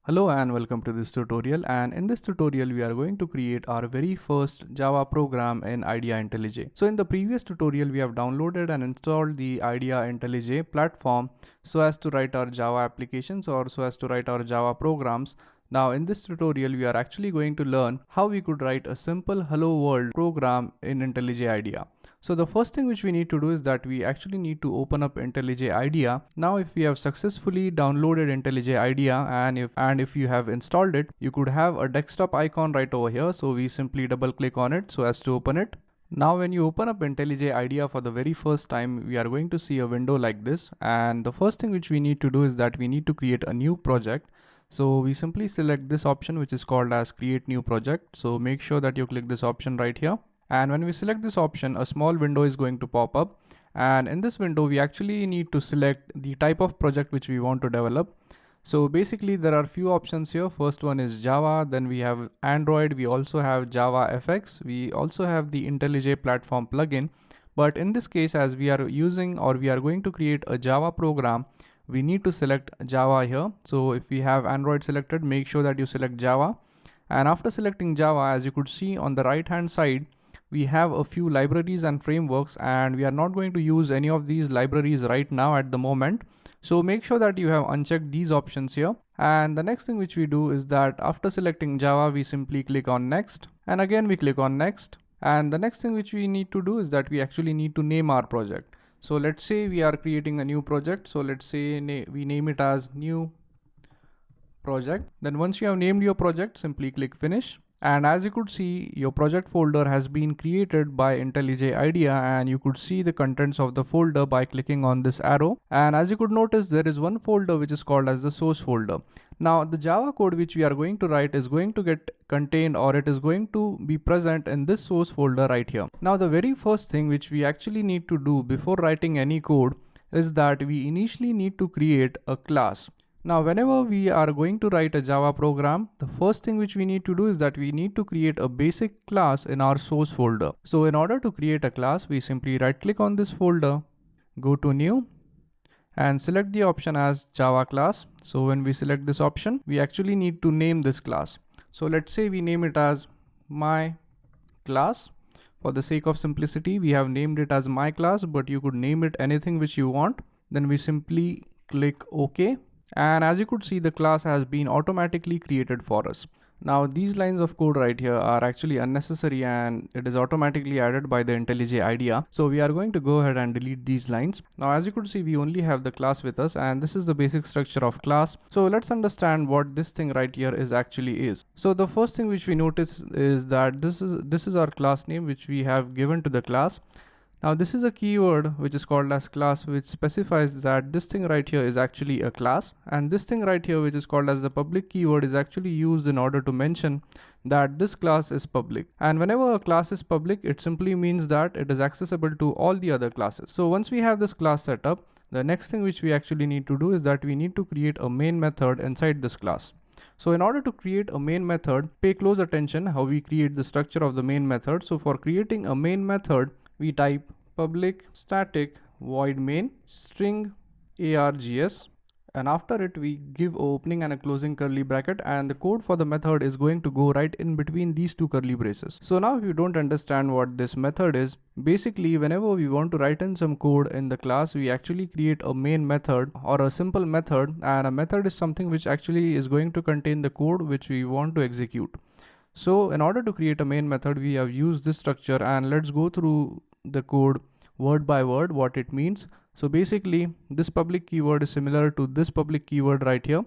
Hello and welcome to this tutorial, and in this tutorial we are going to create our very first Java program in IDEA Intellij. So in the previous tutorial we have downloaded and installed the IDEA Intellij platform so as to write our Java applications or so as to write our Java programs. Now in this tutorial we are actually going to learn how we could write a simple hello world program in IntelliJ IDEA. So the first thing which we need to do is that we actually need to open up IntelliJ IDEA. Now if we have successfully downloaded IntelliJ IDEA and if you have installed it, you could have a desktop icon right over here. So we simply double click on it so as to open it. Now when you open up IntelliJ IDEA for the very first time, we are going to see a window like this, and the first thing which we need to do is that we need to create a new project. So we simply select this option which is called as create new project. So make sure that you click this option right here. And when we select this option, a small window is going to pop up. And in this window, we actually need to select the type of project which we want to develop. So basically there are few options here. First one is Java, then we have Android, we also have Java FX, we also have the IntelliJ platform plugin. But in this case, as we are using or we are going to create a Java program, we need to select Java here. So if we have Android selected, make sure that you select Java. And after selecting Java, as you could see on the right hand side, we have a few libraries and frameworks, and we are not going to use any of these libraries right now at the moment. So make sure that you have unchecked these options here. And the next thing which we do is that after selecting Java, we simply click on next, and again we click on next. And the next thing which we need to do is that we actually need to name our project. So let's say we are creating a new project. So let's say we name it as new project. Then once you have named your project, simply click finish. And as you could see, your project folder has been created by IntelliJ IDEA, and you could see the contents of the folder by clicking on this arrow. And as you could notice, there is one folder which is called as the source folder. Now the Java code which we are going to write is going to get contained, or it is going to be present in this source folder right here. Now the very first thing which we actually need to do before writing any code is that we initially need to create a class. Now whenever we are going to write a Java program, the first thing which we need to do is that we need to create a basic class in our source folder. So in order to create a class, we simply right click on this folder, go to new, and select the option as Java class. So when we select this option, we actually need to name this class. So let's say we name it as my class. For the sake of simplicity, we have named it as my class, but you could name it anything which you want. Then we simply click OK. And as you could see, the class has been automatically created for us. Now these lines of code right here are actually unnecessary, and it is automatically added by the IntelliJ IDEA. So we are going to go ahead and delete these lines. Now as you could see, we only have the class with us, and this is the basic structure of class. So let's understand what this thing right here is actually is. So the first thing which we notice is that this is our class name which we have given to the class. Now this is a keyword which is called as class, which specifies that this thing right here is actually a class, and this thing right here which is called as the public keyword is actually used in order to mention that this class is public. And whenever a class is public, it simply means that it is accessible to all the other classes. So once we have this class set up, the next thing which we actually need to do is that we need to create a main method inside this class. So in order to create a main method, pay close attention how we create the structure of the main method. So for creating a main method, we type public static void main string args, and after it we give opening and a closing curly bracket, and the code for the method is going to go right in between these two curly braces. So now if you don't understand what this method is, basically whenever we want to write in some code in the class, we actually create a main method or a simple method, and a method is something which actually is going to contain the code which we want to execute. So in order to create a main method, we have used this structure, and let's go through the code word by word what it means. So basically this public keyword is similar to this public keyword right here.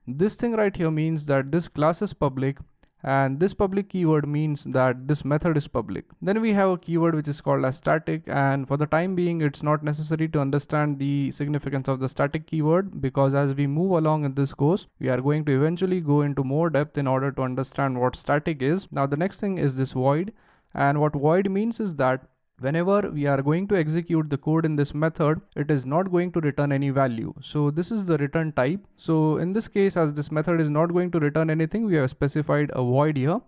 This thing right here means that this class is public, and this public keyword means that this method is public. Then we have a keyword which is called as static, and for the time being it's not necessary to understand the significance of the static keyword, because as we move along in this course, we are going to eventually go into more depth in order to understand what static is. Now the next thing is this void, and what void means is that whenever we are going to execute the code in this method, it is not going to return any value. So this is the return type. So in this case, as this method is not going to return anything, we have specified a void here.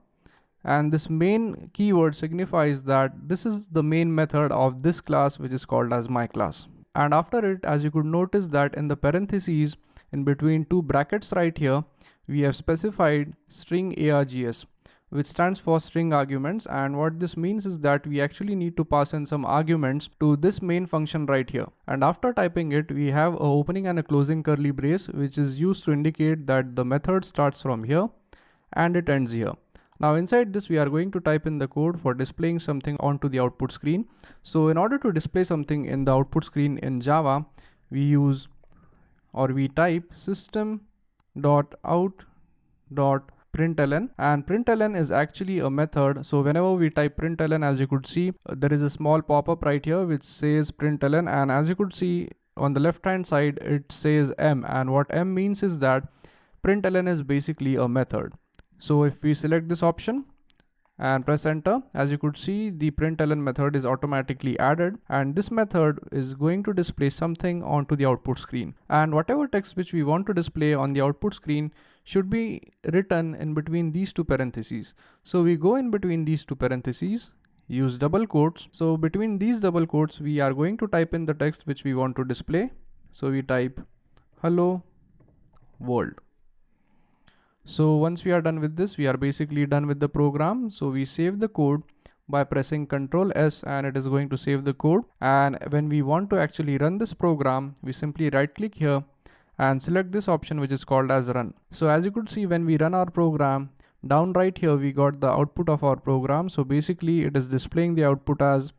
And this main keyword signifies that this is the main method of this class which is called as my class. And after it, as you could notice that in the parentheses in between two brackets right here, we have specified string args, which stands for string arguments, and what this means is that we actually need to pass in some arguments to this main function right here. And after typing it, we have a opening and a closing curly brace, which is used to indicate that the method starts from here and it ends here. Now inside this, we are going to type in the code for displaying something onto the output screen. So in order to display something in the output screen in Java, we type system.out.println, and println is actually a method. So whenever we type println, as you could see, there is a small pop-up right here which says println, and as you could see on the left hand side it says m, and what m means is that println is basically a method. So if we select this option and press enter, as you could see, the println method is automatically added, and this method is going to display something onto the output screen. And whatever text which we want to display on the output screen should be written in between these two parentheses. So we go in between these two parentheses, use double quotes. So between these double quotes, we are going to type in the text which we want to display. So we type hello world. So once we are done with this, we are basically done with the program. So we save the code by pressing Ctrl S, and it is going to save the code. And when we want to actually run this program, we simply right click here and select this option which is called as run. So as you could see, when we run our program, down right here we got the output of our program. So basically it is displaying the output as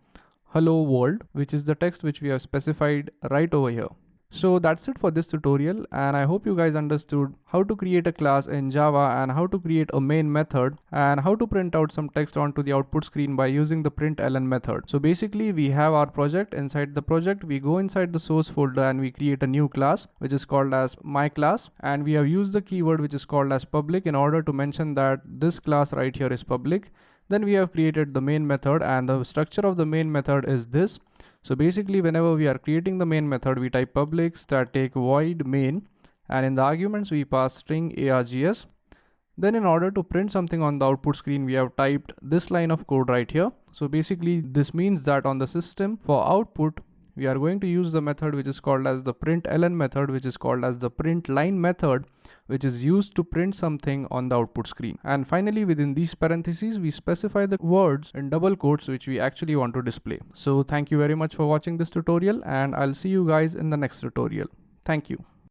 hello world, which is the text which we have specified right over here. So that's it for this tutorial, and I hope you guys understood how to create a class in Java and how to create a main method and how to print out some text onto the output screen by using the println method. So basically we have our project. Inside the project, we go inside the source folder and we create a new class which is called as my class, and we have used the keyword which is called as public in order to mention that this class right here is public. Then we have created the main method, and the structure of the main method is this. So basically whenever we are creating the main method, we type public static void main, and in the arguments we pass string args. Then in order to print something on the output screen, we have typed this line of code right here. So basically this means that on the system, for output, we are going to use the method which is called as the println method, which is called as the print line method, which is used to print something on the output screen. And finally, within these parentheses, we specify the words in double quotes which we actually want to display. So thank you very much for watching this tutorial, and I'll see you guys in the next tutorial. Thank you.